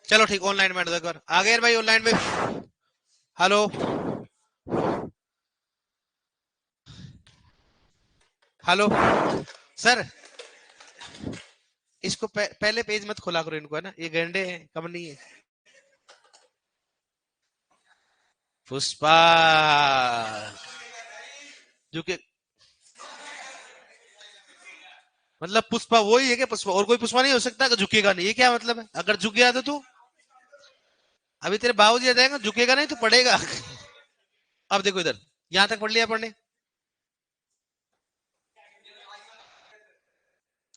चलो ठीक, ऑनलाइन में एक बार आ गए भाई ऑनलाइन में। हेलो। Hello sir. इसको पहले पेज मत खोला करो इनको, है ना, ये गंडे हैं, कम नहीं है। पुष्पा। जो कि मतलब पुष्पा वही है क्या? पुष्पा और कोई पुष्पा नहीं हो सकता कि झुकेगा नहीं, ये क्या मतलब है? अगर झुक गया तो तू, अभी तेरे बाबूजी आ जाएगा, झुकेगा नहीं तो पड़ेगा। अब देखो इधर, यहां तक पढ़ लिया पढ़ने।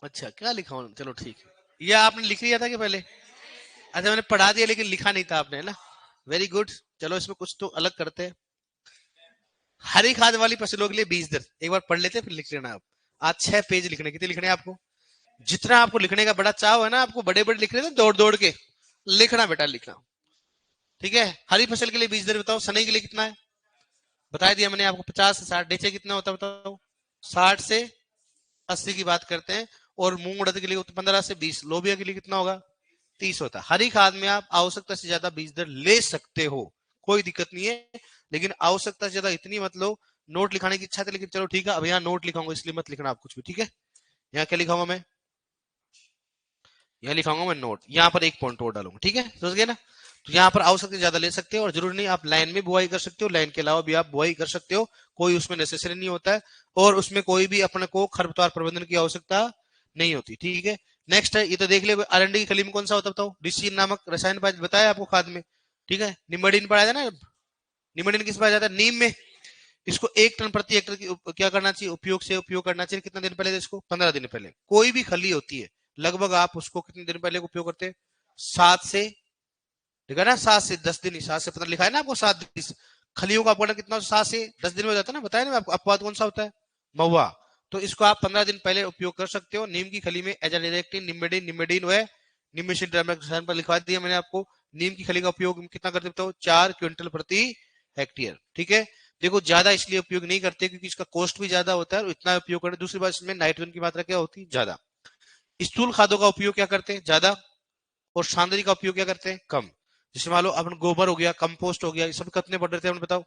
अच्छा क्या लिखा हूं, चलो ठीक है। ये आपने लिख लिया था कि पहले? अच्छा मैंने पढ़ा दिया लेकिन लिखा नहीं था आपने, है ना। Very good. चलो इसमें कुछ तो अलग करते हैं। हरी खाद वाली फसलों के लिए बीज दर एक बार पढ़ लेते हैं, फिर लिख लेना आप। आज 6 पेज लिखने, कितने लिखने हैं आपको? जितना आपको लिखने का बड़ा चाव है ना, आपको बड़े बड़े लिख रहे थे दौड़ दौड़ के, लिखना बेटा लिखना। ठीक है, हरी फसल के लिए बीज दर बताओ, सनई के लिए कितना है? बता दिया मैंने आपको, 50 से 60। डेचे कितना होता है बताओ? 60 से 80 की बात करते हैं। और मूंग उड़द के लिए 15 से 20। लोबिया के लिए कितना होगा? 30 होता है। हरी खाद में आप आवश्यकता से ज्यादा बीज दर ले सकते हो, कोई दिक्कत नहीं है, लेकिन आवश्यकता से ज्यादा इतनी मत लो। नोट लिखाने की इच्छा थी लेकिन चलो ठीक है, अब यहाँ नोट लिखाऊंगा इसलिए मत लिखना आप कुछ भी, ठीक है। यहाँ क्या लिखाऊंगा मैं? यहाँ लिखाऊंगा मैं नोट, यहाँ पर एक पॉइंट और डालूंगा, ठीक है, समझ गए ना। तो यहाँ पर आवश्यकता से ज्यादा ले सकते हो, और जरूरी नहीं आप लाइन में बुआई कर सकते हो, लाइन के अलावा भी आप बुआई कर सकते हो, कोई उसमें नेसेसरी नहीं होता है। और उसमें कोई भी अपने को खरपतवार प्रबंधन की आवश्यकता नहीं होती, ठीक है। नेक्स्ट है, ये तो देख लिया, आरएनडी की खली में कौन सा होता है बताओ? डिसिन नामक रसायन बताया आपको खाद में, ठीक है। निम्बोडिन पढ़ाया था ना। निम्बोडिन किस पाया जाता है? नीम में। इसको 1 टन प्रति हेक्टर की क्या करना चाहिए? उपयोग करना चाहिए। कितना दिन पहले? इसको 15 दिन पहले। कोई भी खली होती है लगभग आप उसको कितने दिन पहले उपयोग करते हैं? 7 से, ठीक है ना, 7 से 10 दिन, 7 से 15 लिखा है ना आपको, 7 दिन। खलियों का अपघटन कितना? 7 से 10 दिन में हो जाता है ना, बताया ना आपको। अपवाद कौन सा होता है? महुआ। तो इसको आप 15 दिन पहले उपयोग कर सकते हो। नीम की खली में एजाडिरेक्टिन, निम्बेडिन, निम्बेडिन व निम्बिशिन पर लिखवा दिया मैंने आपको। नीम की खली का उपयोग कितना करते हो? 4 क्विंटल प्रति हेक्टेयर, ठीक है। देखो ज्यादा इसलिए उपयोग नहीं करते क्योंकि इसका कॉस्ट भी ज्यादा होता है, और इतना उपयोग करते। दूसरी बात, इसमें नाइट्रोजन की मात्रा क्या होती है? ज्यादा। स्थूल खादों का उपयोग क्या करते हैं? ज्यादा। और सांद्री का उपयोग क्या करते हैं? कम। जैसे मान लो अपन गोबर हो गया, कंपोस्ट हो गया, ये सब कितने पड़ रहे थे अपन बताओ?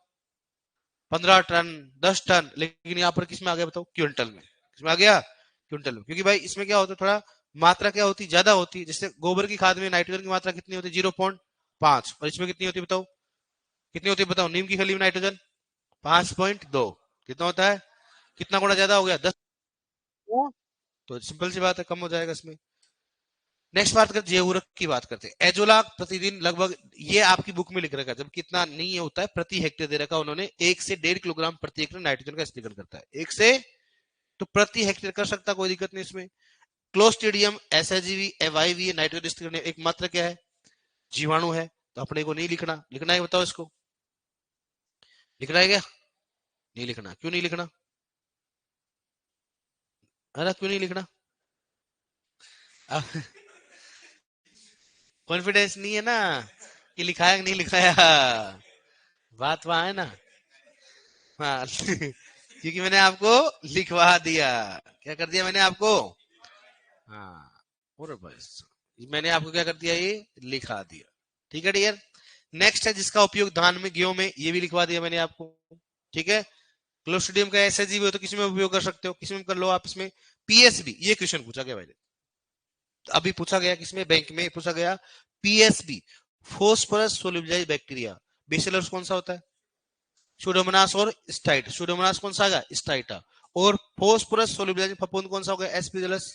15 टन, 10 टन, लेकिन यहाँ पर किसमें आ गया बताओ? क्विंटल में। किसमें आ गया? क्विंटल में। क्योंकि भाई इसमें क्या होता है, थोड़ा मात्रा क्या होती है? ज्यादा होती है। जैसे गोबर की खाद में नाइट्रोजन की मात्रा कितनी होती है? 0.5। और इसमें कितनी होती है बताओ? कितनी होती है बताओ? नीम की खली में नाइट्रोजन 5.2। कितना होता है? कितना गुना ज्यादा हो गया? 10। तो सिंपल सी बात है, कम हो जाएगा इसमें। नेक्स्ट बात करते जैव उर्वरक की बात करते हैं। एजोला प्रतिदिन लगभग, ये आपकी बुक में लिख रखा है, जब कितना नहीं होता है, प्रति हेक्टेयर दे रखा उन्होंने, 1 से 1.5 किलोग्राम प्रति हेक्टेयर नाइट्रोजन का स्पीकर करता है। 1 से, तो प्रति हेक्टेयर कर सकता, कोई दिक्कत नहीं इसमें। क्लोस्ट्रिडियम, एसएजीवी, एवाईवी नाइट्रोजन स्पीकर एक मात्रा क्या है? जीवाणु है। तो अपने को नहीं लिखना, लिखना है बताओ इसको? लिखना है क्या? नहीं लिखना, क्यों नहीं लिखना? है ना, क्यों नहीं लिखना? कॉन्फिडेंस नहीं है ना कि लिखाया कि नहीं लिखाया, बात वहां है ना। हाँ। क्योंकि मैंने आपको लिखवा दिया। क्या कर दिया मैंने आपको? हाँ। और बस मैंने आपको क्या कर दिया? ये लिखा दिया, ठीक है डियर। नेक्स्ट है, जिसका उपयोग धान में, गेहूं में, ये भी लिखवा दिया मैंने आपको, ठीक है। क्लोस्ट्रिडियम का एसएसजी हो तो किसी में उपयोग कर सकते हो, किसी में कर लो आप इसमें। पीएसबी, ये क्वेश्चन पूछा गया भाई, अभी पूछा गया किसमें? बैंक में पूछा गया। PSB, phosphorus solubilized bacteria. Bacillus कौन सा होता है? सुडोमोनास और स्टाइट। सुडोमोनास कौन सा आ गया? स्टाइटा। और फोस्फोरस सोल्यूबलाइज्ड फफूंद कौन सा हो गया? एस्पिरिलस।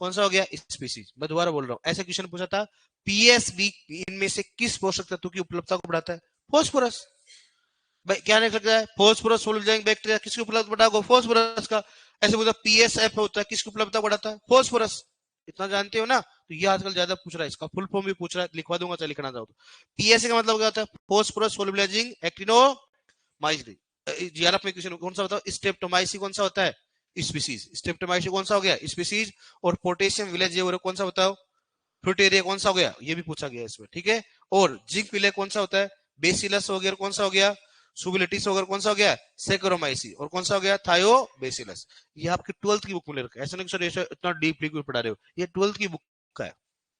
कौन सा हो गया? स्पीसीज। मैं दोबारा बोल रहा हूं, ऐसा क्वेश्चन पूछा था। पीएसबी इनमें से किस पोषक तत्व की उपलब्धता को बढ़ाता है? फोस्फोरस। भाई क्या नहीं सकता है? फोस्फोरस सोल्यूबलाइज्ड बैक्टीरिया किसकी उपलब्धता बढ़ाएगा? फोस्फोरस का। ऐसे बोलता पीएसएफ होता है, किसकी उपलब्धता बढ़ाता है? फोस्फोरस। इतना जानते हो ना, तो ये आजकल ज्यादा पूछ रहा है, इसका फुल फॉर्म भी पूछ रहा है, लिखवा दूंगा चाहे लिखना चाहो तो। पीएसए का मतलब क्या होता है? Phosphorus solubilising actinomycin. जीआरएफ में क्वेश्चन कौन सा बताओ? स्ट्रेप्टोमाइसी कौन सा होता है? स्पीसीज। स्ट्रेप्टोमाइसी कौन सा हो गया? स्पीसीज। और पोटेशियम विलेज कौन सा बताओ? फ्रूटेरिया कौन सा हो गया? ये भी पूछा गया इसमें, ठीक है। और जिंक विले कौन सा होता है? बेसिलस वगैरह कौन सा हो गया? सुबिलिटिस वगैरह कौन सा हो गया? सेक्रोमाइसी। और कौन सा हो गया? थायो बेसिलस। ये आपकी 12th की बुक में ले रखा है, ऐसा नहीं सर इतना डीपली क्यों पढ़ा रहे हो, ये 12th की बुक का है।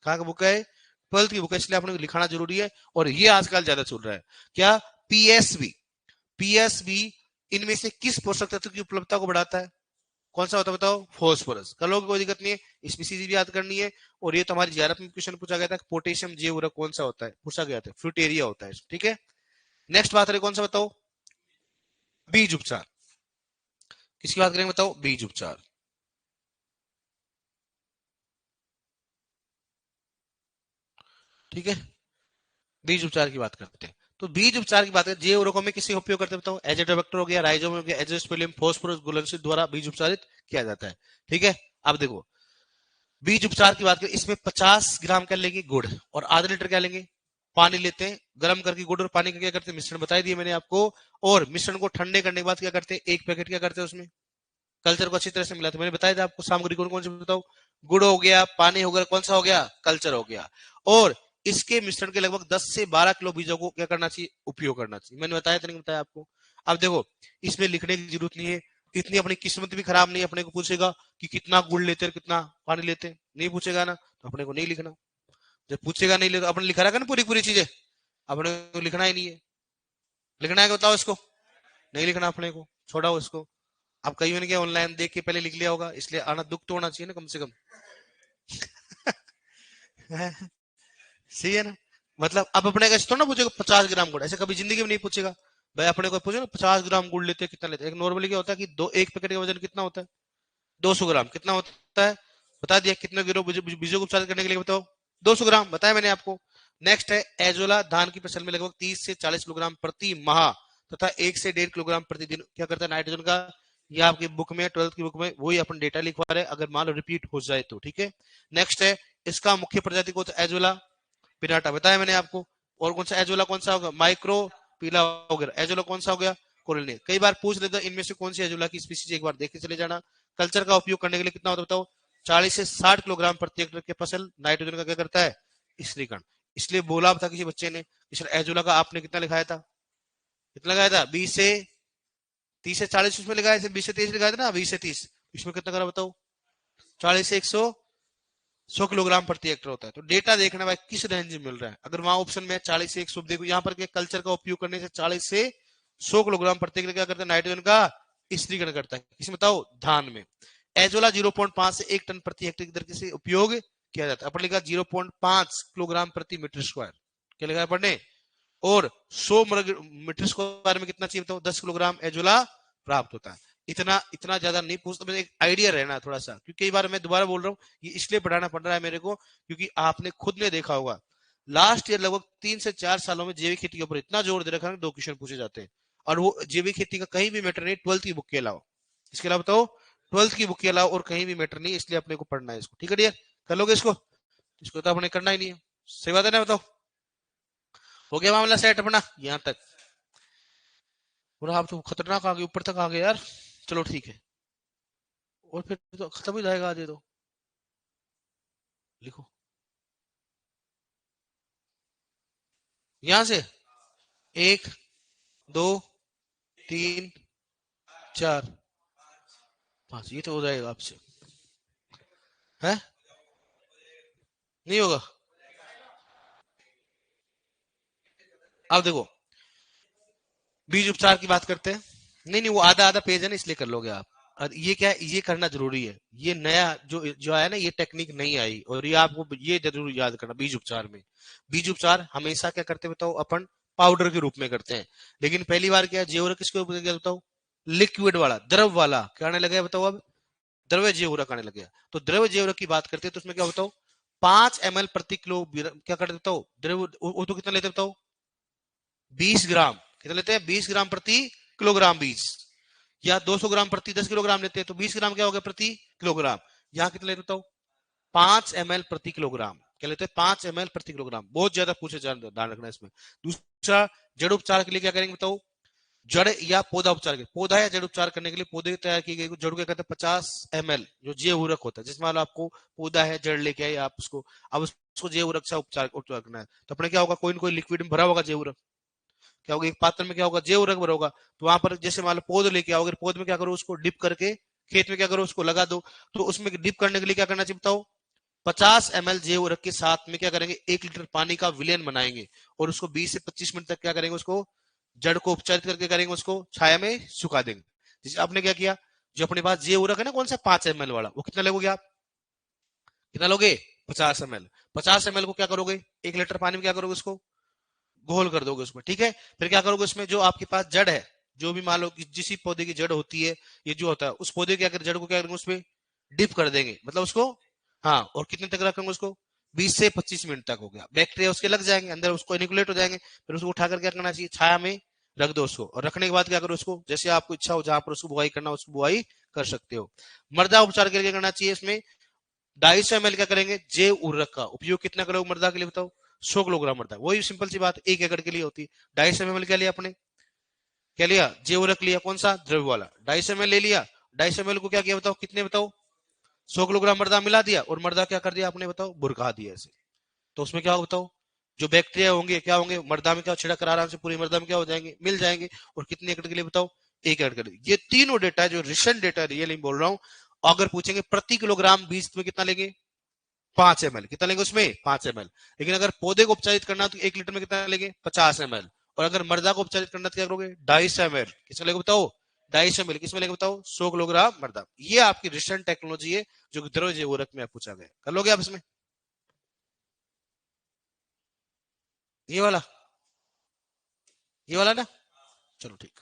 कहाँ का बुक है? 12th की बुक है, इसलिए आपने लिखाना जरूरी है। और ये आजकल ज्यादा चल रहा है क्या, पीएसबी। पीएसबी इनमें से किस पोषक तत्व की उपलब्धता को बढ़ाता है? कौन सा होता है बताओ? फॉस्फोरस। कर लोगे, कोई दिक्कत नहीं है, इसमें सीधी भी याद करनी है। और ये तो हमारी जीआरएफ में क्वेश्चन पूछा गया था, पोटेशियम जे उर्वरक कौन सा होता है, पूछा गया था, फ्रूटेरिया होता है, ठीक है। नेक्स्ट बात करें, कौन सा बताओ? बीज उपचार। किसकी बात करेंगे बताओ? बीज उपचार। ठीक है, बीज उपचार की बात करते हैं। तो बीज उपचार की बात करें, जे उर्वरकों में किसी उपयोग करते हैं बताओ? एजेटोबैक्टर हो गया, राइजोम हो गया, एजोस्पेरिलम, फास्फोरस घुलनशील द्वारा बीज उपचारित किया जाता है। ठीक है, अब देखो बीज उपचार की बात करें, इसमें 50 ग्राम क्या लेंगे? गुड़। और आधा लीटर क्या लेंगे? पानी लेते हैं। गर्म करके गुड़ और पानी का क्या करते हैं? मिश्रण बता दिए मैंने आपको। और मिश्रण को ठंडे करने के बाद क्या करते हैं? एक पैकेट क्या करते हैं उसमें कल्चर को अच्छी तरह से मिला। तो मैंने बताया था आपको सामग्री कौन कौन सी बताओ? गुड़ हो गया, पानी हो गया, कौन सा हो गया? कल्चर हो गया। और इसके मिश्रण के लगभग 10 से 12 किलो बीजों को क्या करना चाहिए? उपयोग करना चाहिए। मैंने बताया था नहीं बताया आपको? अब देखो, इसमें लिखने की जरूरत नहीं है, इतनी अपनी किस्मत भी खराब नहीं है, अपने को पूछेगा कि कितना गुड़ लेते हैं कितना पानी लेते हैं, नहीं पूछेगा ना, तो अपने को नहीं लिखना। जब पूछेगा नहीं ले तो अपने लिखा रहेगा ना पूरी पूरी चीजें, अपने को लिखना ही नहीं है। लिखना है क्या बताओ इसको? नहीं लिखना अपने को, छोड़ाओ इसको। आप कहीं ने क्या ऑनलाइन देख के पहले लिख लिया होगा, इसलिए आना दुख तो होना चाहिए ना कम से कम। सही है ना? मतलब अब अपने का थोड़ा ना पूछेगा 50 ग्राम गुड़, ऐसे कभी जिंदगी में नहीं पूछेगा। भाई अपने को पूछे ना 50 ग्राम गुड़ लेते हैं कितना लेते हैं? एक नॉर्मली क्या होता है कि दो एक पैकेट का वजन कितना होता है? 200 ग्राम। कितना होता है? बता दिया। कितने किलो बीजों को उपचारित करने के लिए बताओ? 200 ग्राम बताया मैंने आपको। नेक्स्ट है एजोला। धान की फसल में लगभग 30 से 40 किलोग्राम प्रति माह तथा 1 से 1.5 किलोग्राम प्रतिदिन क्या करता है नाइट्रोजन का। ये आपकी बुक में 12th की बुक में वही अपन डेटा लिखवा रहे हैं, अगर मान लो रिपीट हो जाए तो। ठीक है, नेक्स्ट है इसका मुख्य प्रजाति को एजोला पिनाटा, बताया मैंने आपको। और कौन सा एजोला कौन सा होगा? माइक्रो पीला वगैरह। एजोला कौन सा हो गया? कोरोनिल। कई बार पूछ लेता इनमें से कौन सी एजोला की स्पीसीज, एक बार देख के चले जाना। कल्चर का उपयोग करने के लिए कितना होता है बताओ? 40 से 60 किलोग्राम प्रति हेक्टेयर के फसल नाइट्रोजन का क्या करता है? स्त्रीकरण। इसलिए बोला था किसी बच्चे ने कि सर एजोला का आपने कितना लिखाया था? कितना लगाया था? 20 से 30 से 40 उसमें लगाया था, 20 से 30 लगाया था ना, 20 से 30। इसमें कितना करा बताओ? 40 से 100 किलोग्राम प्रति हेक्टर होता है। तो डेटा देखना भाई किस रेंज में मिल रहा है। अगर वहां ऑप्शन में 40 से 100 देखो, यहाँ पर कल्चर का उपयोग करने से 40 से 100 किलोग्राम प्रति हेक्टर क्या करता है? नाइट्रोजन का स्त्रीकरण करता है। किसमें बताओ? धान में। एजोला 0.5 से 1 टन प्रति हेक्टर की दर से उपयोग किया जाता है। अपन लिखा 0.5 किलोग्राम प्रति मीटर स्क्वायर। क्या लिखा है पढ़ने? और 100 मीटर स्क्वायर में कितना चाहिए बताओ? 10 किलोग्राम एजोला प्राप्त होता है। इतना इतना ज्यादा नहीं पूछता, मुझे एक आइडिया रहना थोड़ा सा, क्योंकि कई बार मैं दोबारा बोल रहा हूँ, ये इसलिए पढ़ाना पड़ रहा है मेरे को क्योंकि आपने खुद ने देखा होगा लास्ट ईयर लगभग 3 से 4 सालों में जैविक खेती के ऊपर इतना जोर दे रखा है, 2 क्वेश्चन पूछे जाते हैं। और वो जैविक खेती का कहीं भी मैटर नहीं, 12th की बुक के अलावा। इसके अलावा बताओ 12th की बुक के अलावा और कहीं भी मैटर नहीं, इसलिए अपने को पढ़ना है इसको। ठीक है डियर, कर लोगे इसको? इसको तो अपने करना ही नहीं है। सही बात है ना? बताओ, हो गया मामला सेट अपना यहाँ तक? पूरा आप तो खतरनाक आ गए, ऊपर तक आ गए यार। चलो ठीक है, और फिर तो खत्म हो जाएगा आज ये तो। लिखो यहां से 1 2 3 4 5, ये तो हो जाएगा आपसे। है नहीं होगा? अब देखो बीज उपचार की बात करते हैं। नहीं नहीं, वो आधा आधा पेज है ना, इसलिए कर लोगे आप। और ये क्या है, ये करना जरूरी है। ये नया जो जो आया ना, ये टेक्निक नहीं आई, और ये आपको ये जरूर याद करना। बीज उपचार में बीज उपचार हमेशा क्या करते बताओ? अपन पाउडर के रूप में करते हैं। लेकिन पहली बार क्या जेवर किसके ऊपर गया बताओ? लिक्विड वाला, द्रव वाला क्या आने लगा बताओ? अब द्रव्य जैवरक आने लग गया। तो द्रव्य जैवरक की बात करते हैं तो उसमें क्या बताओ? 5 ml प्रति किलो क्या करते बताओ? द्रव्य वो तो कितना लेते बताओ? 20 ग्राम। कितना लेते हैं? 20 ग्राम प्रति किलोग्राम बीज। या 200 ग्राम प्रति 10 किलोग्राम लेते हैं, तो 20 ग्राम क्या हो गया प्रति किलोग्राम? यहाँ कितना लेते बताओ? 5 ml प्रति किलोग्राम। क्या लेते हैं? 5 ml प्रति किलोग्राम। बहुत ज्यादा पूछे, ध्यान रखना इसमें। दूसरा, जड़ उपचार के लिए क्या करेंगे बताओ? जड़ या पौधा उपचार के, पौधा या जड़ उपचार करने के लिए पौधे तैयार की गई जड़ क्या कहते हैं? 50 ml जो जैव उर्वरक होता है। जिसमें आपको पौधा है, जड़ लेके आए आप उसको, अब उसको जैव उर्वरक से उपचार करना है, तो अपने क्या होगा? कोई ना कोई लिक्विड में भरा होगा जैव उर्वरक। क्या होगा? एक पात्र में क्या होगा? जैव उर्वरक भरा होगा। तो वहां पर जैसे मान लो पौध लेके आओगे, पौध में क्या करो? उसको डिप करके खेत में क्या करो? उसको लगा दो। तो उसमें डिप करने के लिए क्या करना चाहिए बताओ? 50 ml जेव रख के साथ में क्या करेंगे, 1 लीटर पानी का विलयन बनाएंगे और उसको 20 से 25 मिनट तक क्या करेंगे, उसको जड़ को उपचारित करके करेंगे, उसको छाया में सुखा देंगे। जैसे आपने क्या किया, जो अपने पास जेव रखा है ना, कौन सा 5 ml वाला, वो कितना लोगे आप, कितना लोगे, 50 ml। 50 ml को क्या करोगे, 1 लीटर पानी में क्या करोगे, उसको घोल कर दोगे उसमें, ठीक है। फिर क्या करोगे, उसमें जो आपके पास जड़ है, जो भी मान लो कि जिस पौधे की जड़ होती है, ये जो होता है उस पौधे की अगर जड़ को क्या करेंगे, उसमें डिप कर देंगे, मतलब उसको, हाँ, और कितने तक रखेंगे उसको, 20 से 25 मिनट तक हो गया, बैक्टीरिया उसके लग जाएंगे अंदर, उसको इनिकुलेट हो जाएंगे। फिर उसको उठाकर क्या करना चाहिए, छाया में रख दो उसको, और रखने के बाद क्या करो, उसको जैसे आपको इच्छा हो जहां पर उसको बुआई करना उसको बुआई कर सकते हो। मृदा उपचार के लिए क्या करना चाहिए, इसमें 250 ml क्या करेंगे, जैव उर्वरक का उपयोग कितना करोगे मृदा के लिए, बताओ, 100 किलोग्राम मृदा, वही सिंपल सी बात 1 एकड़ के लिए होती है। 250 ml क्या लिया आपने, क्या लिया, जैव उर्वरक लिया, कौन सा, द्रव्य वाला, 250 ml ले लिया। 250 ml को क्या किया बताओ, कितने बताओ, 100 किलोग्राम मृदा मिला दिया, और मृदा क्या कर दिया आपने बताओ, बुरखा दिया ऐसे। तो उसमें क्या हो बताओ, जो बैक्टीरिया होंगे क्या होंगे मृदा में, क्या छिड़क कर आराम से पूरी मृदा में क्या हो जाएंगे, मिल जाएंगे। और कितने एकड़ के लिए बताओ, 1 एकड़ के लिए। ये तीनों डेटा है जो रिसेंट डेटा, रियल नहीं बोल रहा हूं। अगर पूछेंगे प्रति किलोग्राम बीज में कितना लेंगे, 5 ml, कितना लेंगे उसमें, 5 ml। लेकिन अगर पौधे को उपचारित करना तो 1 लीटर में कितना लेंगे, 50 ml। और अगर मृदा को उपचारित करना तो क्या करोगे, 250 ml, किसमें लेंगे बताओ, 250 ml, किसमें लेंगे बताओ, 100 किलोग्राम मृदा। ये आपकी रिसेंट टेक्नोलॉजी है जो द्रव जैव उर्वरक में पूछा गया, कर लोगे आप इसमें, ये वाला, ये वाला ना, चलो ठीक।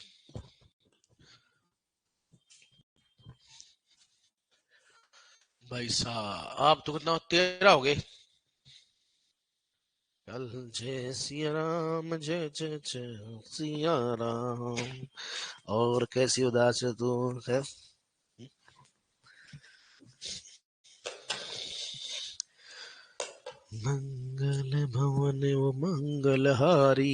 भाई साहब आप तो कितना 13 हो गए। चल जय सिया राम, जय जय जय सिया राम। और कैसी उदास है तू, खैर। मंगल भवन वो मंगलहारी।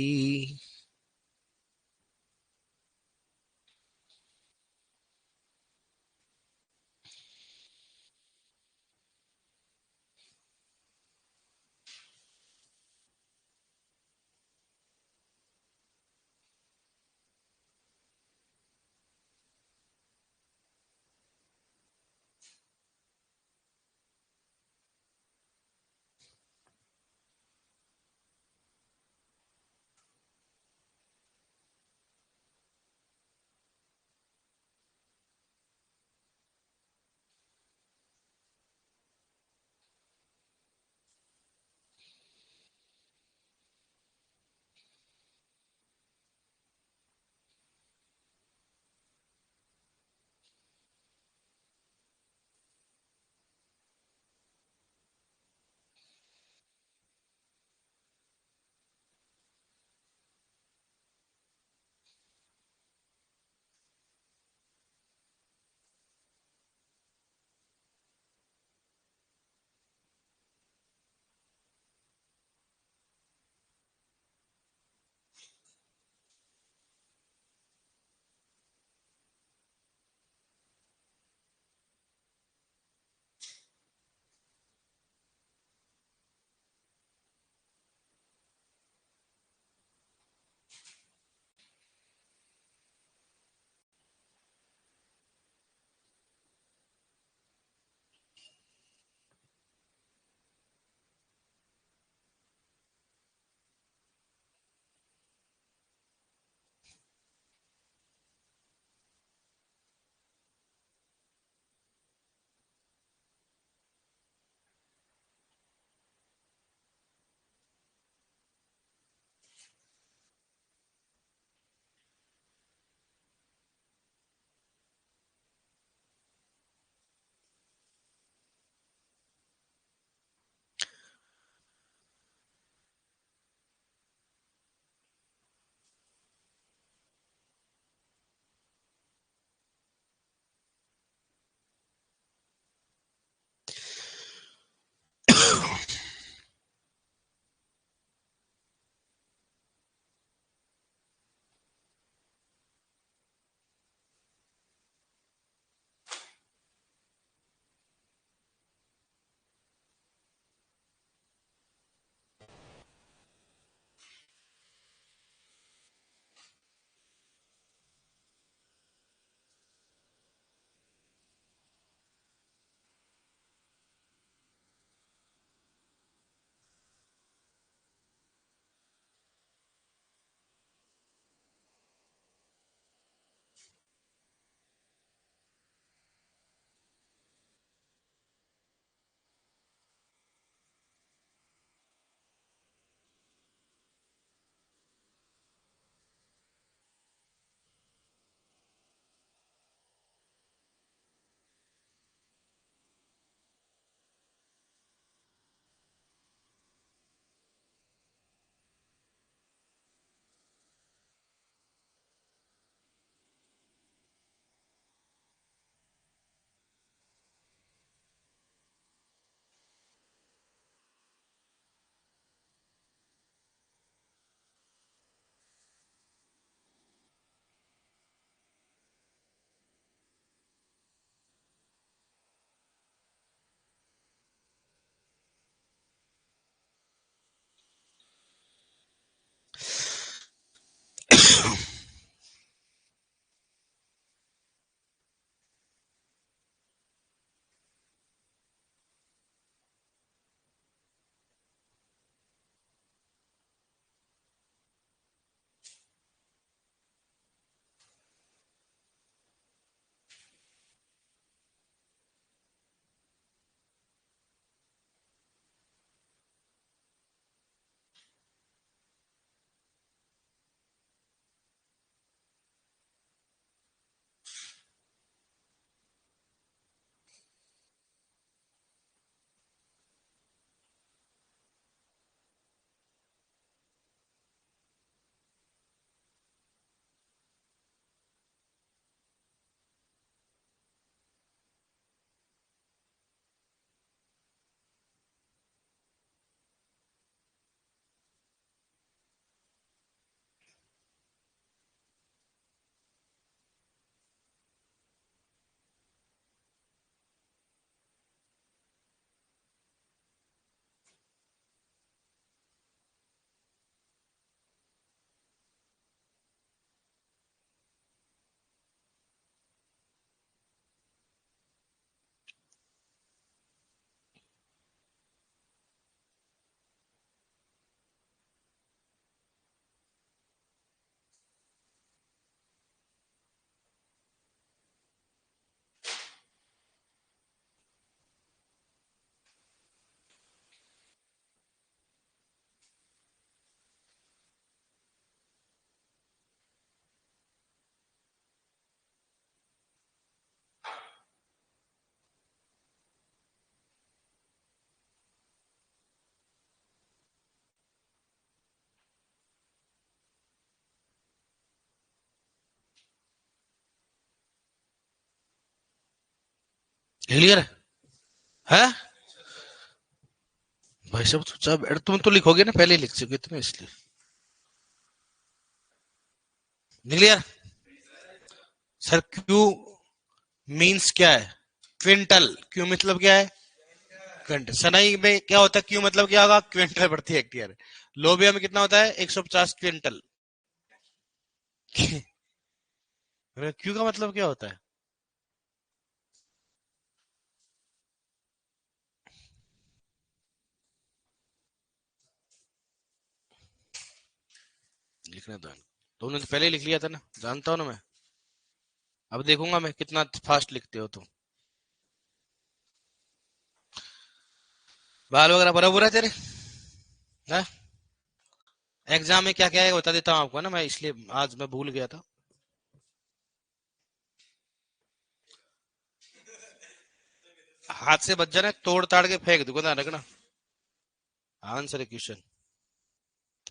क्लियर है भाई साहब? जब तुम तो लिखोगे ना, पहले ही लिख चुके थे ना इसलिए। Clear sir? क्यू मींस क्या है? क्विंटल। क्यू मतलब क्या है? क्विंटल। सनई में क्या होता है? क्यू मतलब क्या होगा? क्विंटल प्रति हेक्टेयर। लोबिया में कितना होता है? 150 क्विंटल। क्यू का मतलब क्या होता है? लिखना तो है। तुमने तो पहले ही लिख लिया था ना, जानता हूं ना मैं। अब देखूंगा मैं कितना फास्ट लिखते हो तुम। बाल वगैरह बराबर है तेरे? हाँ? एग्जाम में क्या क्या है बता देता हूँ आपको ना, मैं इसलिए आज मैं भूल गया था। हाथ से बच जाना, तोड़ ताड़ के फेंक दूंगा, ध्यान रखना। आंसर है क्वेश्चन।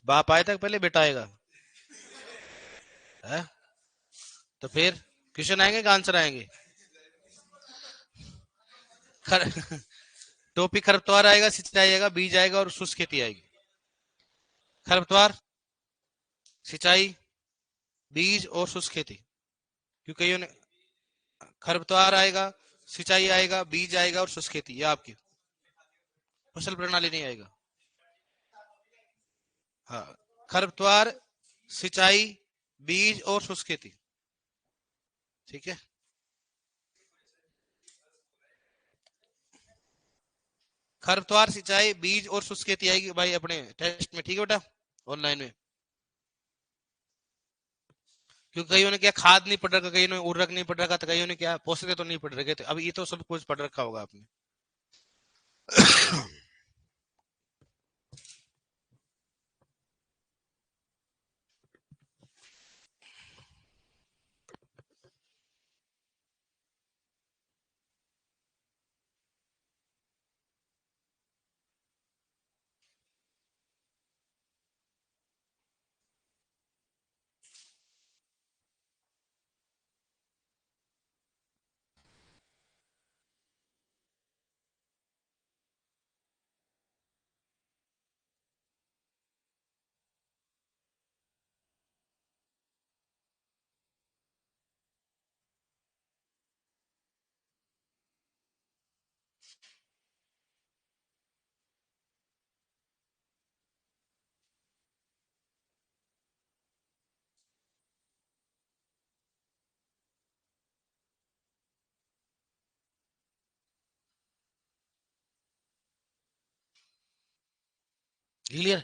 बाप आए तक पहले बेटा आएगा है? तो फिर क्वेश्चन आएंगे कि आंसर आएंगे? खर टोपी खरपतवार आएगा, सिंचाई आएगा, बीज आएगा और शुष्क खेती आएगी। खरपतवार, सिंचाई, बीज और शुष्क खेती। क्योंकि ये खरपतवार आएगा, सिंचाई आएगा, बीज आएगा और शुष्क खेती, ये आपकी फसल प्रणाली नहीं आएगा। हाँ, खरपतवार, सिंचाई, बीज और शुष्क खेती। ठीक है। खरपतवार, सिंचाई, बीज और शुष्क खेती आएगी भाई अपने टेस्ट में, ठीक है बेटा, ऑनलाइन में। क्योंकि कईयों ने क्या खाद नहीं पढ़ रखा, कईयों ने उर्वरक नहीं पढ़ रखा, तो कईयों ने क्या पोषक तो नहीं पढ़ रखे थे। अब ये तो सब कुछ पढ़ रखा होगा आपने। क्लियर?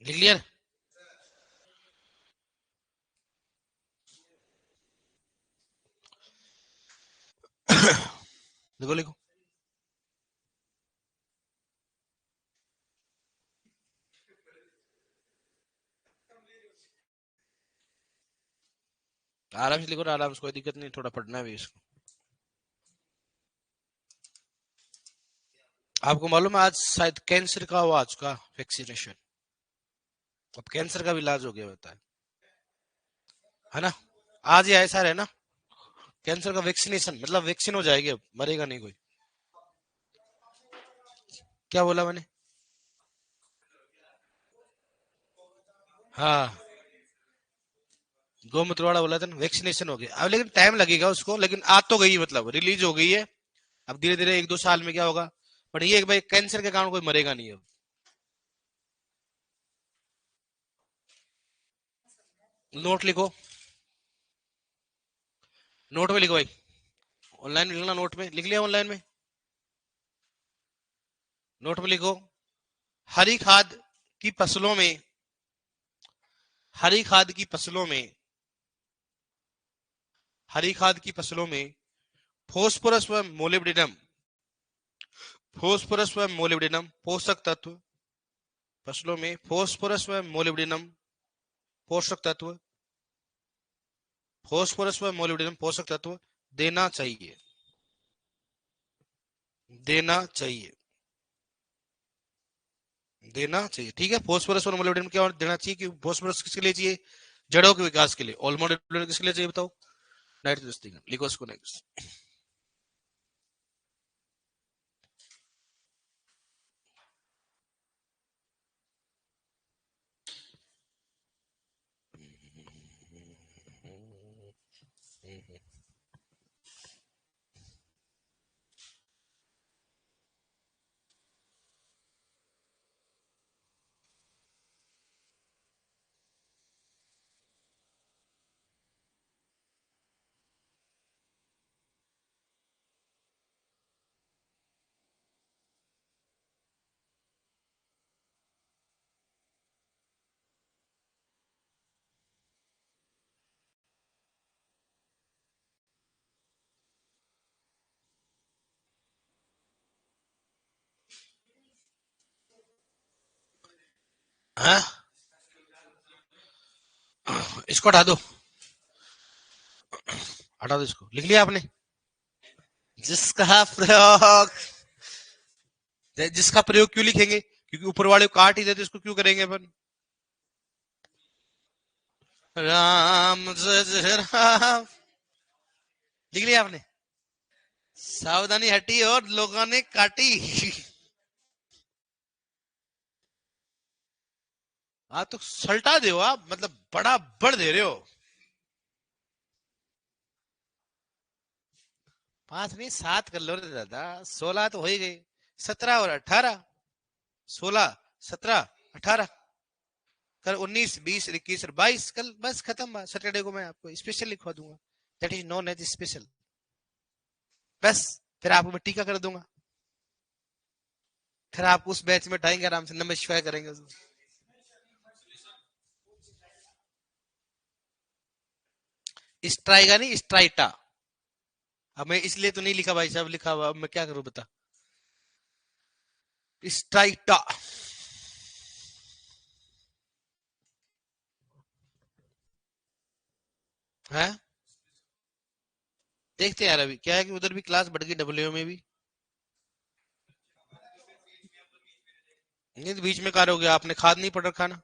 लिख लिया? लिखो लिखो। आराम से लिखो ना, आराम से, कोई दिक्कत नहीं, थोड़ा पढ़ना भी इसको। आपको मालूम है आज शायद कैंसर का हुआ आज का वैक्सीनेशन। अब कैंसर का भी इलाज हो गया होता है ना? आज ही ऐसा है ना, कैंसर का वैक्सीनेशन, मतलब वैक्सीन हो जाएगी, अब मरेगा नहीं कोई। क्या बोला मैंने? हाँ, गोमूत्र वाला बोला था ना, वैक्सीनेशन हो गया अब, लेकिन टाइम लगेगा उसको, लेकिन आ तो गई, मतलब रिलीज हो गई है। अब धीरे धीरे 1-2 साल में क्या होगा। बट ये भाई कैंसर के कारण कोई मरेगा नहीं अब। नोट लिखो, नोट में लिखो भाई। ऑनलाइन में लिखना, नोट में लिख लिया, ऑनलाइन में नोट में लिखो। हरी खाद की फसलों में, हरी खाद की फसलों में, हरी खाद की फसलों में फोस्फोरस व मोलिब्डेनम, फोस्फोरस व मोलिब्डेनम पोषक तत्व, फसलों में फोस्फोरस व मोलिब्डेनम पोषक तत्व, फोस्फोरस व मोलिब्डेनम पोषक तत्व देना चाहिए, देना चाहिए, देना चाहिए। ठीक है, फोस्फोरस और मोलिब्डेनम क्या देना चाहिए? कि फोस्फोरस किसके लिए चाहिए? जड़ों के विकास के लिए। और मोलिब्डेनम किसके लिए चाहिए बताओ? नाइट्रोजन। लिखो इसको नेक्स्ट। हाँ, इसको हटा दो, हटा दो इसको। लिख लिया आपने? जिसका प्रयोग, जिसका प्रयोग क्यों लिखेंगे? क्योंकि ऊपर वाले को काट ही देते, इसको क्यों करेंगे अपन? राम जय जय राम। लिख लिया आपने? सावधानी हटी और लोगों ने काटी। हाँ तो सल्टा दे आप, मतलब बड़ा बढ़ दे रहे हो। 5 नहीं 7 कर लो रे दादा, 16 तो हो ही गई। 17 और 18, 16, 17, 18 कर, 19, 20, 21 और 22, कल बस खत्म बात। सैटरडे को मैं आपको स्पेशल लिखवा दूंगा, that is known as special. बस, फिर आपको मैं टीका कर दूंगा, फिर आप उस बैच में उठाएंगे, आराम से नमस्कार करेंगे। स्ट्राइगा नहीं, स्ट्राइटा। अब मैं इसलिए तो नहीं लिखा भाई साहब, लिखा हुआ, अब मैं क्या करूं बता। स्ट्राइटा है। देखते हैं यार, अभी क्या है कि उधर भी क्लास बढ़ गई, डब्ल्यू में भी। नहीं तो बीच में कार हो गया, आपने खाद नहीं पढ़ रखा ना?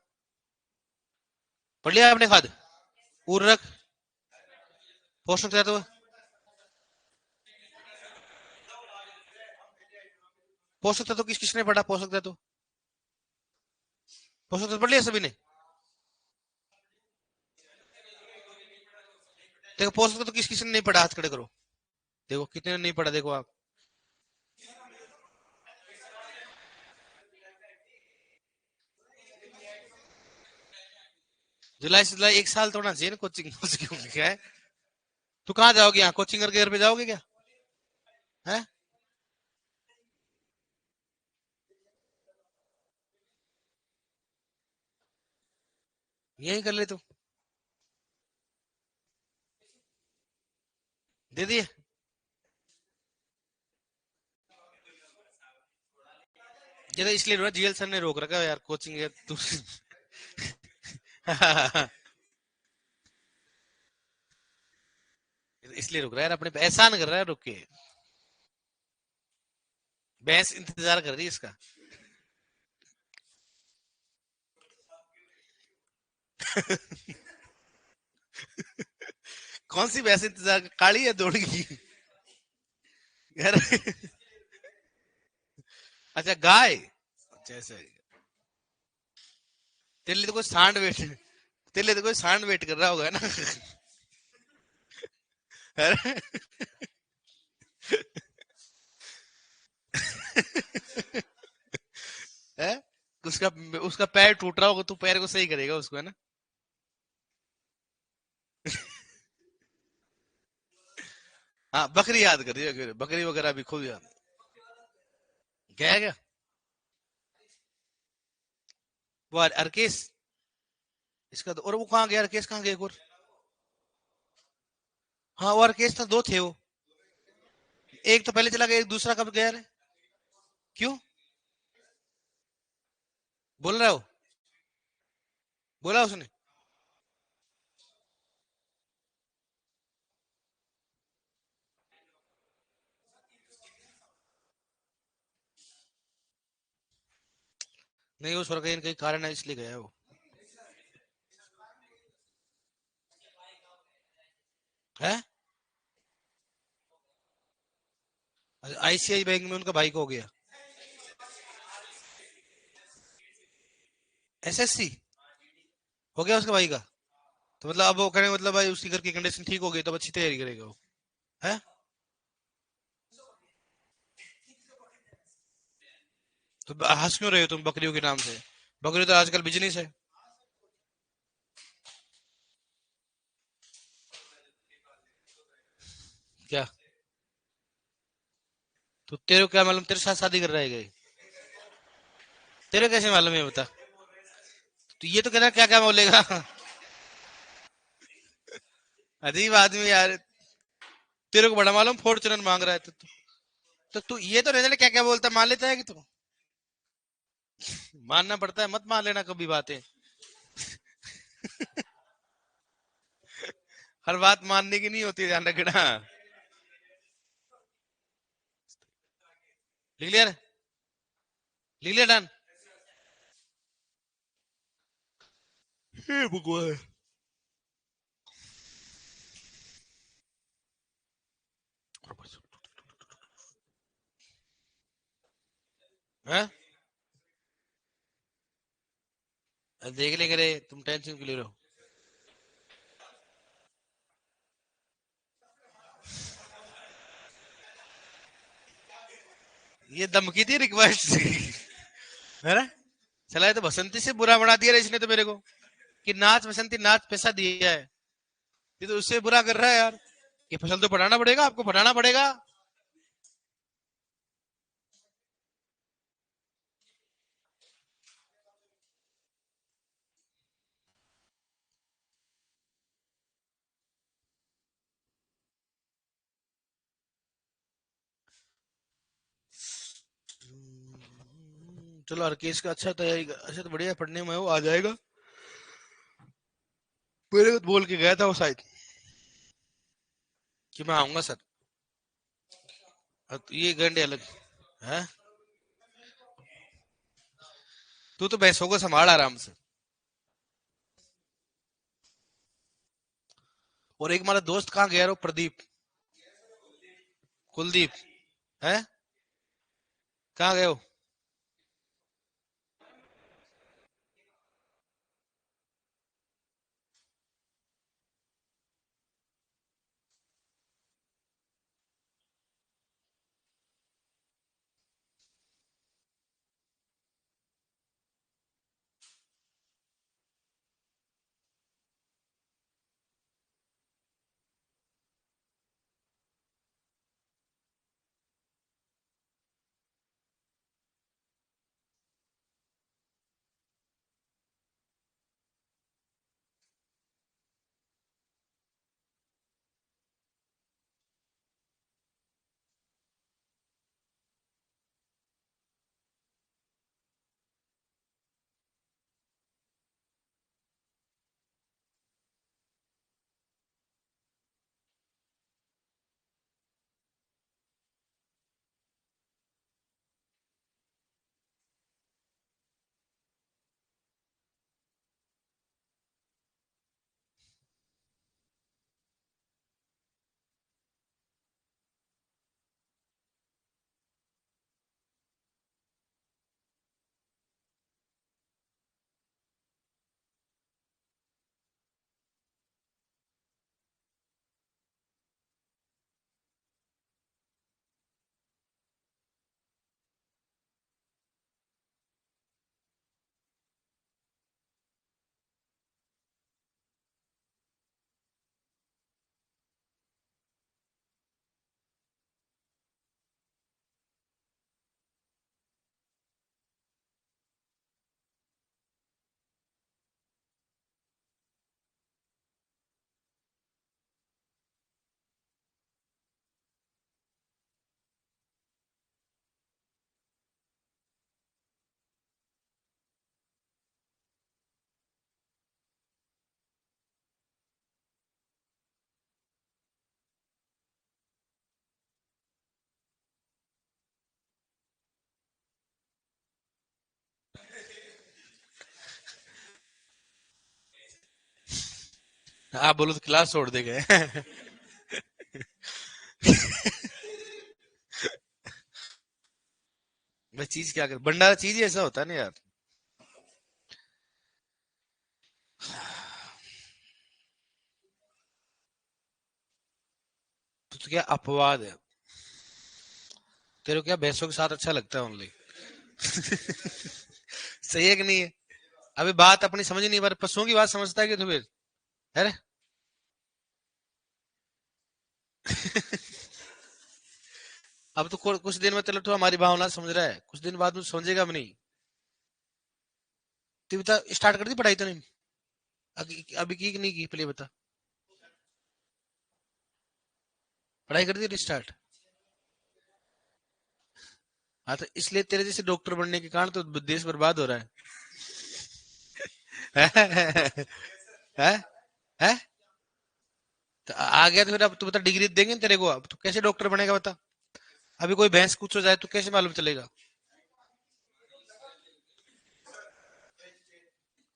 पढ़ लिया आपने खाद? उर्वरक, पोषक तत्व, पोषक तत्व किस किसने पढ़ा? पोषक तत्व, पोषक तत्व पढ़ लिया सभी ने? देखो पोषक तत्व किस किसने नहीं पढ़ा, हाथ खड़े करो। देखो कितने ने नहीं पढ़ा, देखो आप। जुलाई से जुलाई 1 साल थोड़ा जेन कोचिंग क्या है? तू कहाँ जाओगे? यहाँ कोचिंग करके घर पे जाओगे क्या? है? यही कर ले तू। दे दिए। ये तो इसलिए जीएल सर ने रोक रखा है यार कोचिंग यार तू। इसलिए रुक रहा है यार, अपने पे एहसान कर रहा है रुक के। भैंस इंतजार कर रही है इसका। कौन सी भैंस इंतजार, काली या दौड़गी? यार। अच्छा गाय। अच्छा ऐसा है। तेरे लिए तो कोई सांड वेट, तेरे लिए तो कोई सांड वेट कर रहा होगा ना। अरे, है? उसका उसका पैर टूट रहा होगा, तू पैर को सही करेगा उसको, है ना? हाँ बकरी याद कर रही है, बकरी वगैरह भी खूब याद। क्या है क्या? वो अर्केश। इसका तो, और वो कहाँ गया अर्केश, कहाँ गया एक और? हाँ वो अर्केश था, दो थे वो। एक तो पहले चला गया, एक दूसरा कब गया रे? क्यों? बोल रहा हो? बोला उसने? नहीं वो स्वर्ग कहीं कारण है इसलिए गया है वो। है? आईसीआई बैंक में उनका भाई को हो गया। एसएससी हो गया उसके भाई का? तो मतलब अब वो करें, मतलब भाई उसकी घर की कंडीशन ठीक हो गई तो अब अच्छी तैयारी करेगा वो। है? तो हंस क्यों रहे हो तुम बकरियों के नाम से? बकरी तो आजकल बिजनेस है। क्या? तो तेरे को क्या मालूम तेरे साथ शादी कर रहा है ये? तेरे को कैसे मालूम है बता? तो ये तो कहना क्या क्या बोलेगा। अजीब आदमी यार। तेरे को बड़ा मालूम फॉर्चूनर मांग रहा है तो तू ये तो नहीं जाने क्या क्या बोलता है, मान लेता है कि तू? मानना पड़ता है, मत मान लेना कभी बातें। हर बात मानने की नहीं होती है, ध्यान रखना। लिख लिया? लिख लिया डन? हे भगवान। हैं? देख लेंगे रे, तुम टेंशन क्यों ले रहे हो? ये धमकी थी, रिक्वेस्ट थी। है ना? चला, ये तो बसंती से बुरा बना दिया रे इसने तो मेरे को। कि नाच बसंती नाच पैसा दिया है। ये तो उससे बुरा कर रहा है यार। ये फसल तो बढ़ाना पड़ेगा, आपको बढ़ाना पड़ेगा। चलो हर केस का अच्छा तैयारी अच्छा तो बढ़िया पढ़ने में, वो आ जाएगा। मेरे को तो बोल के गया था वो शायद कि मैं आऊंगा सर। तो ये घंटे अलग है। तू तो भैंसों को संभाल आराम से। और एक हमारा दोस्त कहाँ गया रो, प्रदीप? कुलदीप? है? कहाँ गए हो? आप बोलो तो क्लास छोड़ देंगे। मैं चीज क्या कर, भंडारा चीज ही ऐसा होता है ना यार। तो क्या अपवाद है? तेरे को क्या भैंसों के साथ अच्छा लगता है ओनली? सही है कि नहीं है? अभी बात अपनी समझ नहीं पा रहा, पशुओं की बात समझता है कि तू फिर? अरे अब तो कुछ दिन में चलो तो हमारी भावना समझ रहा है, कुछ दिन बाद तू समझेगा भी नहीं। तू बता, स्टार्ट कर दी पढ़ाई तो नहीं? अभी की कि नहीं की पहले बता। पढ़ाई कर दी स्टार्ट? हाँ तो इसलिए तेरे जैसे डॉक्टर बनने के कारण तो देश बर्बाद हो रहा है। है? है? तो आ गया तो फिर अब तू बता, डिग्री देंगे ना तेरे को, अब तू कैसे डॉक्टर बनेगा बता? अभी कोई भैंस कुछ हो जाए तो कैसे मालूम चलेगा?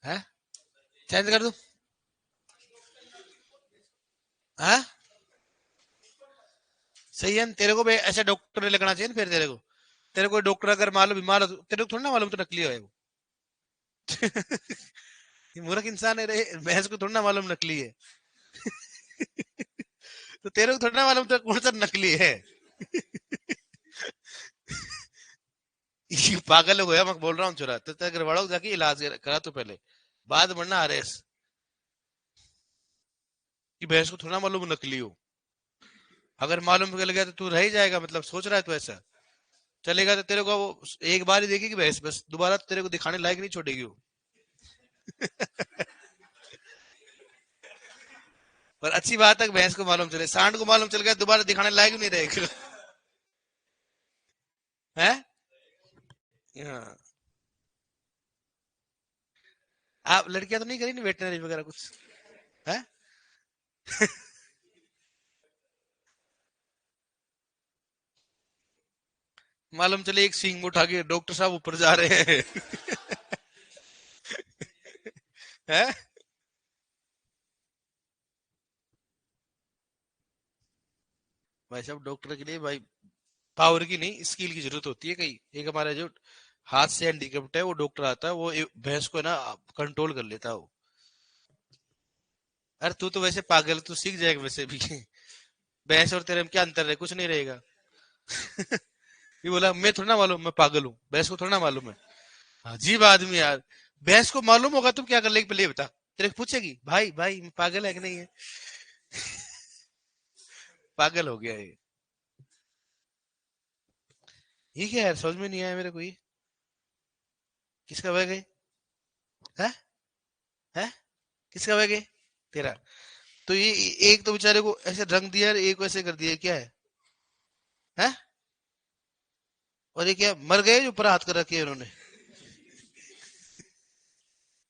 है? चेंज कर दूं? है? सही है ना? तेरे को भी ऐसे डॉक्टर लगना चाहिए ना फिर तेरे को। तेरे को डॉक्टर अगर मालूम बीमार हो तो तेरे को थोड़ा ना मालूम तो नकली है वो। ये मूर्ख इंसान है रे, भैंस को थोड़ा ना मालूम नकली है। तो तेरे को थोड़ा ना मालूम तो कौन सा नकली है। ये पागल हो गया, मैं बोल रहा हूँ चुरा तो तेरे बड़ा जाके इलाज करा तो पहले, बाद बढ़ना आरएस। कि भैंस को थोड़ा ना मालूम नकली हो। अगर मालूम चल गया तो तू रह ही जाएगा, मतलब सोच रहा है तू ऐसा? चलेगा तो तेरे को वो एक बार ही देखेगी भैंस, बस दोबारा तो तेरे को दिखाने लायक नहीं छोड़ेगी वो। पर अच्छी बात है कि भैंस को मालूम चले, सांड को मालूम चल गया दोबारा दिखाने लायक नहीं रहेगा। है? हाँ। आप लड़कियां तो नहीं करी नहीं वेटनरी वगैरह कुछ? है? मालूम चले एक सींग उठा के डॉक्टर साहब ऊपर जा रहे हैं। है? भाई साहब डॉक्टर के लिए भाई पावर की नहीं स्किल की जरूरत होती है कहीं। एक हमारा जो हाथ से हैंडीकेप्ट है वो डॉक्टर आता है, वो भैंस को है ना कंट्रोल कर लेता है वो। अरे तू तो वैसे पागल है, तू सीख जाएगा वैसे भी। भैंस और तेरे में क्या अंतर है? कुछ नहीं रहेगा। ये बोला मैं थोड़ा ना मालूम, मैं पागल हूँ, भैंस को थोड़ा ना मालूम है। अजीब आदमी यार। भैंस को मालूम होगा तुम क्या कर लेगी पहले ये बता। तेरे को पूछेगी भाई भाई मैं पागल है कि नहीं है? पागल हो गया ये। ये क्या यार, समझ में नहीं आया मेरे को ये। किसका बैग है? है? है? किसका बैग है? तेरा? तो ये एक तो बेचारे को ऐसे रंग दिया और एक को ऐसे कर दिया, क्या है? है? और ये क्या मर गए जो ऊपर हाथ कर रखे है उन्होंने?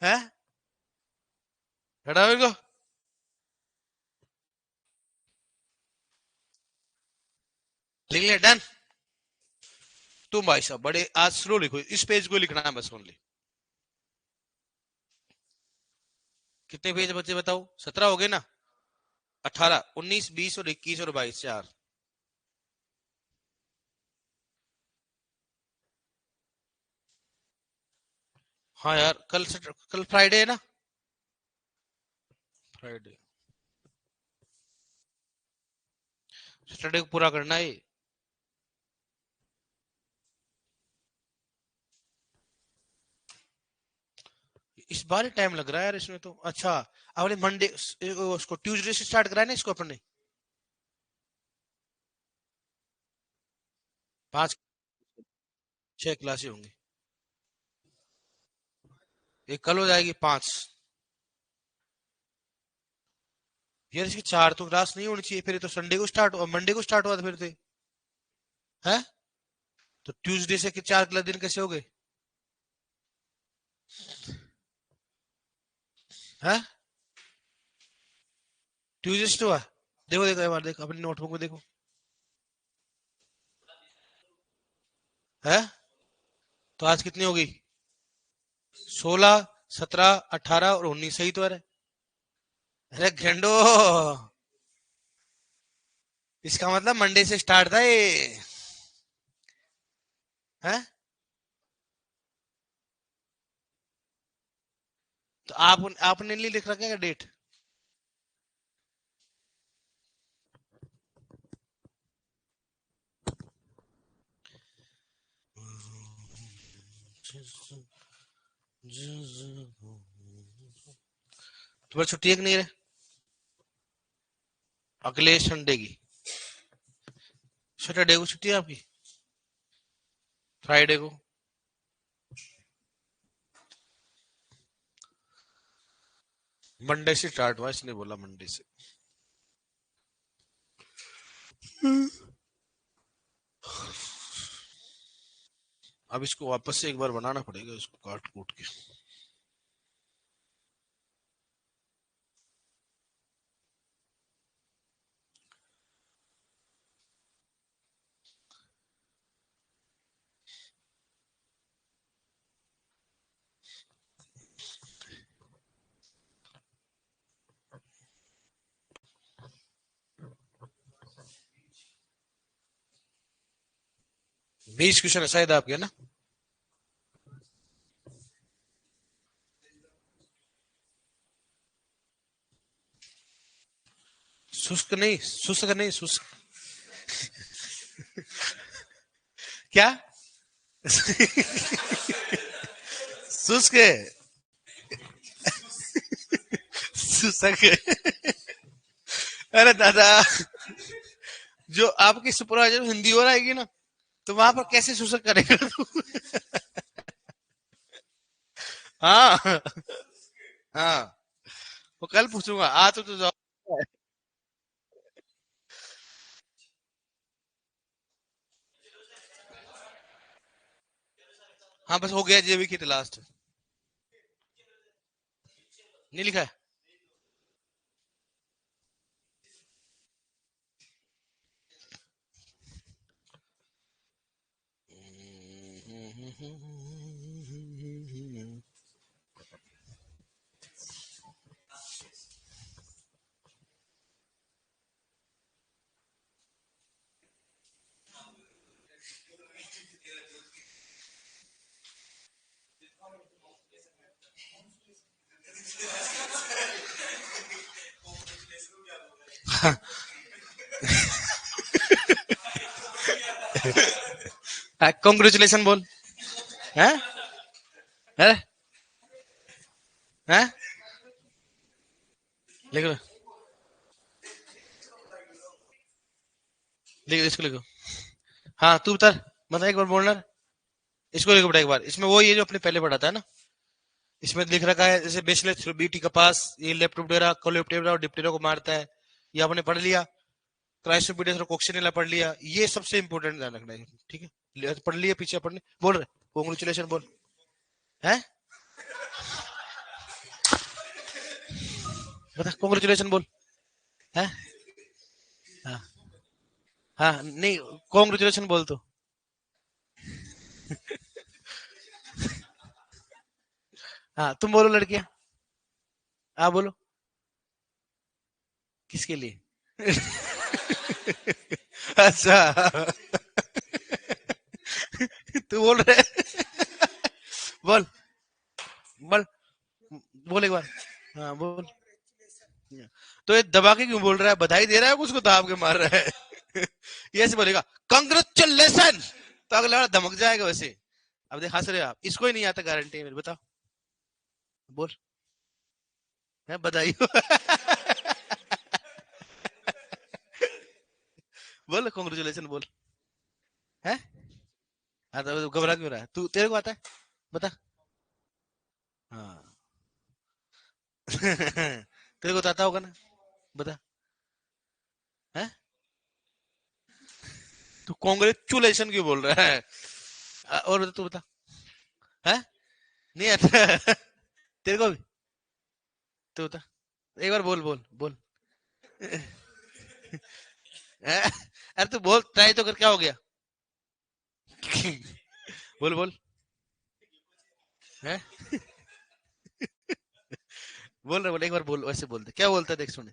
है? हटाओ इनको। लिख ले डन। तुम भाई साहब बड़े आज स्लो लिखो, इस पेज को लिखना है बस ओनली। कितने पेज बचे बताओ? 17 हो गए ना? 18, 19, 20 और 21 और 22, चार। हाँ यार कल फ्राइडे है ना? फ्राइडे। सैटरडे को पूरा करना है। इस बार ही टाइम लग रहा है यार इसमें तो। अच्छा अपने मंडे उसको ट्यूसडे से स्टार्ट कराए ना इसको अपने। 5 6 क्लासें होंगी। एक कल हो जाएगी 5। यार इसकी 4 तो क्लास नहीं होनी चाहिए, फिर ये तो संडे को स्टार्ट हुआ, मंडे को स्टार्ट हुआ था फिर थे। है? तो ट्यूसडे से कि 4 क्लास दिन कैसे हो गए? है? ट्यूसडे से हुआ? देखो देखो एक बार देखो अपनी नोटबुक में देखो। है? तो आज कितनी होगी? 16, 17, 18 और 19 सही तो है। अरे घंटो, इसका मतलब मंडे से स्टार्ट था ये। है? तो आपने नहीं लिख रखा है डेट? तुम्हारी छुट्टी है कि नहीं रे? अगले संडे की? सैटरडे को छुट्टी है आपकी? फ्राइडे को? मंडे से स्टार्ट हुआ इसने बोला मंडे से। अब इसको वापस से एक बार बनाना पड़ेगा, इसको काट कूट के। 20 क्वेश्चन है शायद आपके, है ना? शुष्क नहीं, शुष्क नहीं, शुष्क। क्या? शुष्क है? शुष्क है? अरे दादा, जो आपकी सुपरवाइजर हिंदी हो रहेगी ना, तो वहां पर कैसे शुष्क करेगा तू? हाँ। हाँ, वो कल पूछूंगा, आज तो जाओ। हाँ बस हो गया, जेबी की लास्ट। नहीं लिखा है? कॉन्ग्रेचुलेशन बोल। है? है? है? लिख लो, लिख इसको लिखो। हाँ तू बता, बता एक बार बोलना। इसको लिखो बेटा एक बार, इसमें वो ये जो अपने पहले पढ़ा था ना, इसमें लिख रखा है जैसे बेसिलस बीटी कपास, ये लेप्टोप्टेरा कोलेप्टेरा और डिप्टेरा को मारता है, ये आपने पढ़ लिया। क्राइसोपीडियस और कोक्सिनेला पढ़ लिया, ये सबसे इंपॉर्टेंट ध्यान रखना है, ठीक है? पढ़ लिया पीछे पढ़ने बोल रहे। कॉन्ग्रेचुलेशन बोल। है? बता कॉन्ग्रेचुलेशन बोल। है? हाँ। हाँ नहीं, कॉन्ग्रेचुलेशन बोल तो। हाँ तुम बोलो लड़कियां। हाँ बोलो। किसके लिए? अच्छा। तू बोल रहे? बोल, बोल, बोल एक बार। हाँ बोल। तो ये दबा के क्यों बोल रहा है? बधाई दे रहा है उसको दाब के मार रहा है? ये ऐसे बोलेगा कंग्रेचुलेशन, तो अगला धमक जाएगा वैसे। अब देख हंस रहे हो आप, इसको ही नहीं आता गारंटी है मेरी, बताओ। बोल। है बधाई हो। बोल कॉन्ग्रेचुलेशन बोल। है? हाँ तो घबरा क्यों रहा है तू, तेरे को आता है? बता। हाँ। तेरे को तो आता होगा ना? बता। है? तू कॉन्ग्रेचुलेशन क्यों बोल रहा है? और बता, तू बता। है? नहीं आता? तेरे को भी? तू बता, एक बार बोल बोल बोल। हैं? अरे तू बोल, ट्राई तो कर, क्या हो गया? बोल बोल। है? बोल रहे, बोले एक बार बोल, वैसे बोलते क्या बोलता है, देख सुने।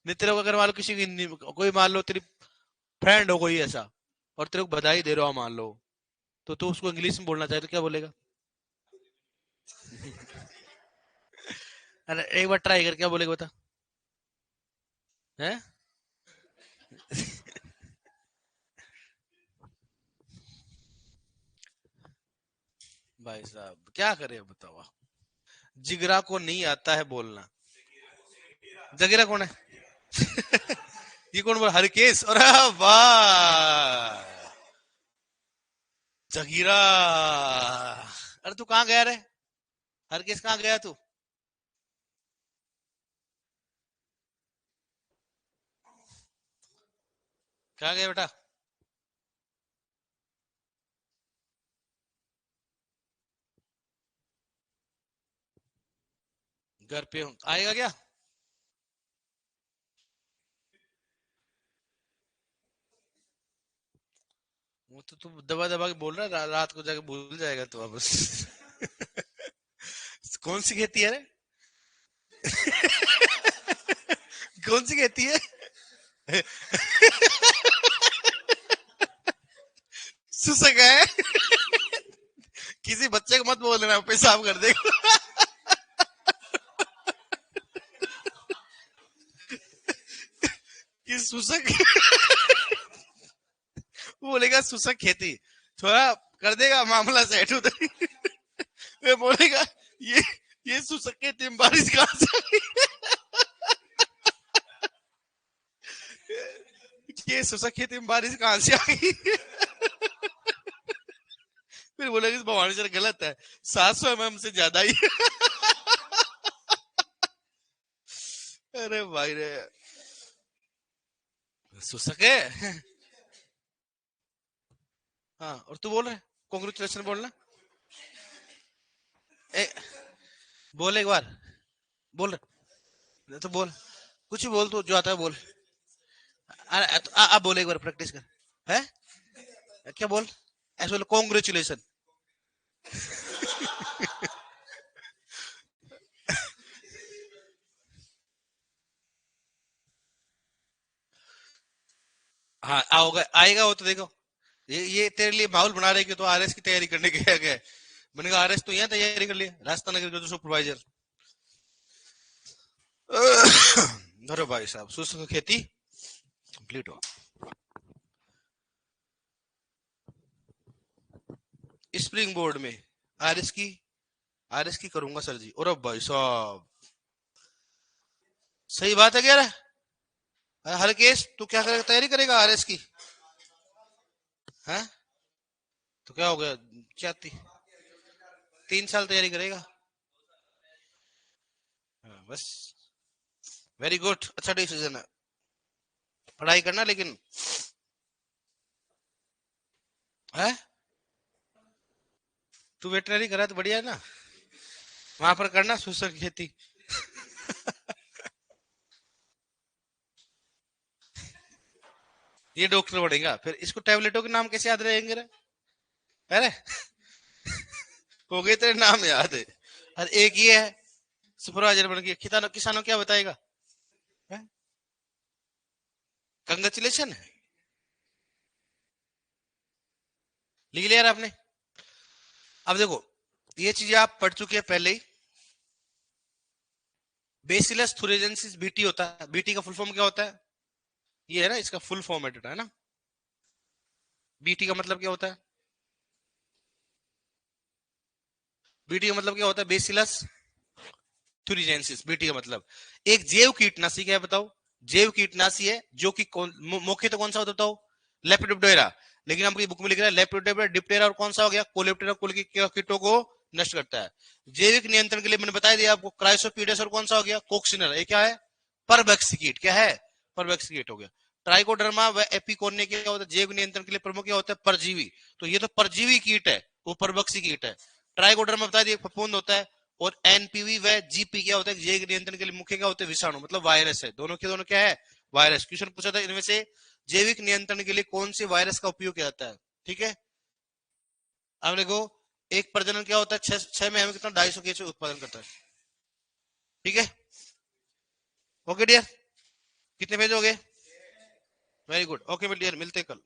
नहीं तेरे को अगर मान लो किसी की कोई मान लो तेरी फ्रेंड हो कोई ऐसा, और तेरे को बधाई दे रहा हो मान लो, तो तू उसको इंग्लिश में बोलना चाहे तो क्या बोलेगा? अरे एक बार ट्राई कर, क्या बोलेगा बता। है? भाई साहब क्या करे बताओ। जिगरा को नहीं आता है बोलना। जगीरा कौन है? ये कौन बोला, हरकेश? और वाह, जगीरा। अरे तू कहाँ गया रे? हरकेश कहाँ गया तू? कहाँ गया बेटा? घर पे हूँ, आएगा क्या? वो तो तू दबा दबा के बोल रहा है, रात को जाके भूल जाएगा तू वापस। कौन सी खेती है रे? कौन सी खेती है? सुसक है। किसी बच्चे को मत बोल देना, पेशाब कर देगा। कि सुसक। वो बोलेगा सुसक खेती, थोड़ा कर देगा मामला सेट उधर। वे बोलेगा ये ये सुसक खेती में बारिश कहाँ से आ गई? ये सुसक खेती में बारिश कहाँ से आ गई? फिर बोलेगा इस भवानी सर गलत है, 700 mm से ज्यादा ही। अरे भाई रे, सुसक है। हाँ, और तू बोल रहा है कॉन्ग्रेचुलेशन बोलना। ए, बोल एक बार, बोल रहा तो बोल, कुछ भी बोल, तू जो आता है बोल। अरे बोल एक बार, प्रैक्टिस कर। है? क्या बोल? ऐसे बोल, कॉन्ग्रेचुलेशन। हाँ आओगे, आएगा वो तो देखो। ये तेरे लिए माहौल बना रहे कि तो आरएस की तैयारी करने गया गया। मैंने कहा आरएस तो यहाँ तैयारी कर लिया, राजस्थान नगर का जो सुपरवाइजर। अरे भाई साहब, शुष्क खेती कंप्लीट हो। स्प्रिंग बोर्ड में आरएस की, आरएस की करूंगा सर जी। और भाई साहब सही बात है कह रहा है हर केस। तू क्या करेगा, तैयारी करेगा आरएस की? है? तो क्या हो गया, क्या 3 साल तैयारी करेगा? हाँ, बस। वेरी गुड, अच्छा डिसीजन है। पढ़ाई करना लेकिन। है? तू वेटनरी करा तो बढ़िया है ना, वहां पर करना शुष्क खेती। ये डॉक्टर बनेगा, फिर इसको टैबलेटों के नाम कैसे याद रहेंगे रे? अरे हो गए तेरे नाम याद है। और एक ये है, सुपरवाइजर बन गया, किसानों किसानों क्या बताएगा? कंग्रेचुलेशन है, लिख लिया यार आपने। अब देखो, ये चीजें आप पढ़ चुके हैं पहले ही। बेसिलस थुरेजेंसिस बीटी होता है, बीटी का फुल फॉर्म क्या होता है? ये है ना, इसका फुल फॉर्म है ना। बीटी का मतलब क्या होता है? बीटी का मतलब क्या होता है? बेसिलस थुरिजेंसिस, बीटी का मतलब एक जैव कीटनाशी है, बताओ। जैव कीटनाशी है जो कि मुख्य तो कौन सा होता है? लेपिडोप्टेरा। लेकिन हम बुक में लिख रहे हैं लेपिडोप्टेरा, डिप्टेरा, और कौन सा हो गया, कोलेप्टेरा, कुल की कीटों को नष्ट करता है। जैविक नियंत्रण के लिए मैंने बता दिया आपको, क्राइसोपीडियस, और कौन सा हो गया, कोक्सिनर। ये क्या है? परबेक्स कीट। क्या है? परबेक्स कीट हो गया। ट्राइकोडर्मा व एपिकोनिया क्या होता है? जैव नियंत्रण के लिए प्रमुख क्या होता है? परजीवी। तो ये तो परजीवी कीट है, वो परबक्सी कीट है। ट्राइकोडर्मा बता दिए फफूंद होता है। और एनपीवी व जीपी क्या होता है? जैव नियंत्रण के लिए मुख्य क्या होते हैं? विषाणु, मतलब वायरस है। दोनों के दोनों क्या है? वायरस। क्वेश्चन पूछा था इनमें से जैविक नियंत्रण के लिए कौन से वायरस का उपयोग किया जाता है? ठीक है, अब देखो, एक प्रजनन क्या होता है, 6 महीने में कितना 250 केजी उत्पादन करता है। ठीक है, ओके डियर, कितने पेज हो गए? वेरी गुड, ओके डियर, मिलते हैं कल।